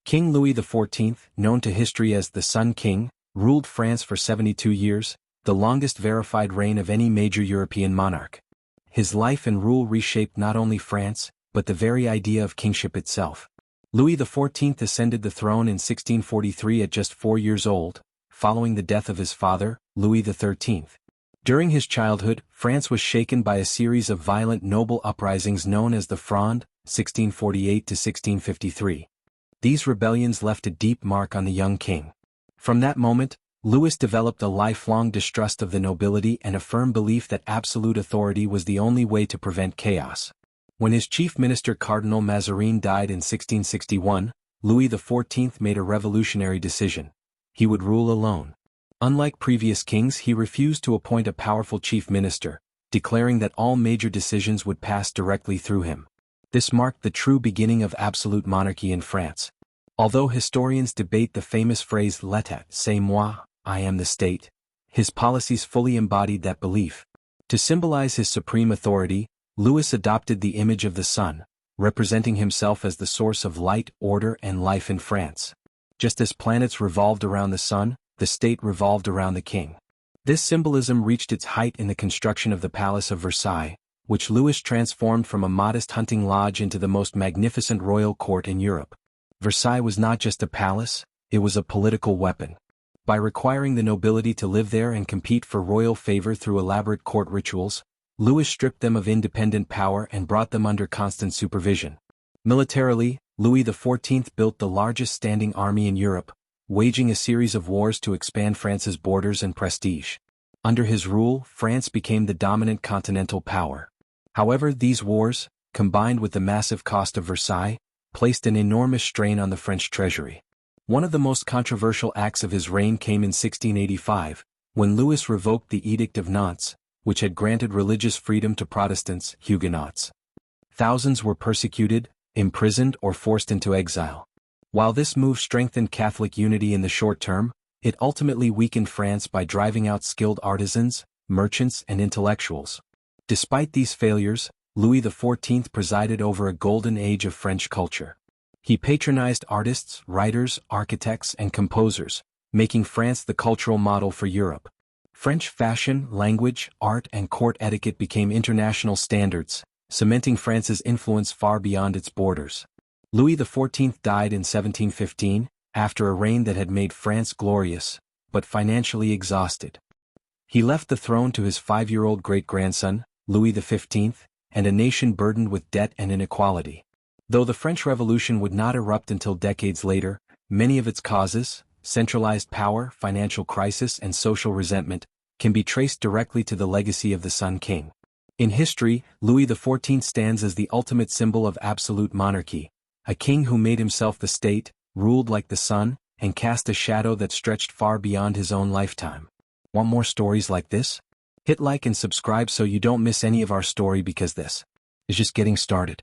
King Louis XIV, known to history as the Sun King, ruled France for 72 years, the longest verified reign of any major European monarch. His life and rule reshaped not only France, but the very idea of kingship itself. Louis XIV ascended the throne in 1643 at just 4 years old, following the death of his father, Louis XIII. During his childhood, France was shaken by a series of violent noble uprisings known as the Fronde, 1648 to 1653. These rebellions left a deep mark on the young king. From that moment, Louis developed a lifelong distrust of the nobility and a firm belief that absolute authority was the only way to prevent chaos. When his chief minister Cardinal Mazarin died in 1661, Louis XIV made a revolutionary decision. He would rule alone. Unlike previous kings, he refused to appoint a powerful chief minister, declaring that all major decisions would pass directly through him. This marked the true beginning of absolute monarchy in France. Although historians debate the famous phrase "L'État, c'est moi," I am the state, his policies fully embodied that belief. To symbolize his supreme authority, Louis adopted the image of the sun, representing himself as the source of light, order, and life in France. Just as planets revolved around the sun, the state revolved around the king. This symbolism reached its height in the construction of the Palace of Versailles, which Louis transformed from a modest hunting lodge into the most magnificent royal court in Europe. Versailles was not just a palace, it was a political weapon. By requiring the nobility to live there and compete for royal favor through elaborate court rituals, Louis stripped them of independent power and brought them under constant supervision. Militarily, Louis XIV built the largest standing army in Europe, waging a series of wars to expand France's borders and prestige. Under his rule, France became the dominant continental power. However, these wars, combined with the massive cost of Versailles, placed an enormous strain on the French treasury. One of the most controversial acts of his reign came in 1685, when Louis revoked the Edict of Nantes, which had granted religious freedom to Protestants, Huguenots. Thousands were persecuted, imprisoned, or forced into exile. While this move strengthened Catholic unity in the short term, it ultimately weakened France by driving out skilled artisans, merchants, and intellectuals. Despite these failures, Louis XIV presided over a golden age of French culture. He patronized artists, writers, architects, and composers, making France the cultural model for Europe. French fashion, language, art, and court etiquette became international standards, cementing France's influence far beyond its borders. Louis XIV died in 1715, after a reign that had made France glorious, but financially exhausted. He left the throne to his 5-year-old great-grandson, Louis XV, and a nation burdened with debt and inequality. Though the French Revolution would not erupt until decades later, many of its causes, centralized power, financial crisis, and social resentment, can be traced directly to the legacy of the Sun King. In history, Louis XIV stands as the ultimate symbol of absolute monarchy, a king who made himself the state, ruled like the sun, and cast a shadow that stretched far beyond his own lifetime. Want more stories like this? Hit like and subscribe so you don't miss any of our story, because this is just getting started.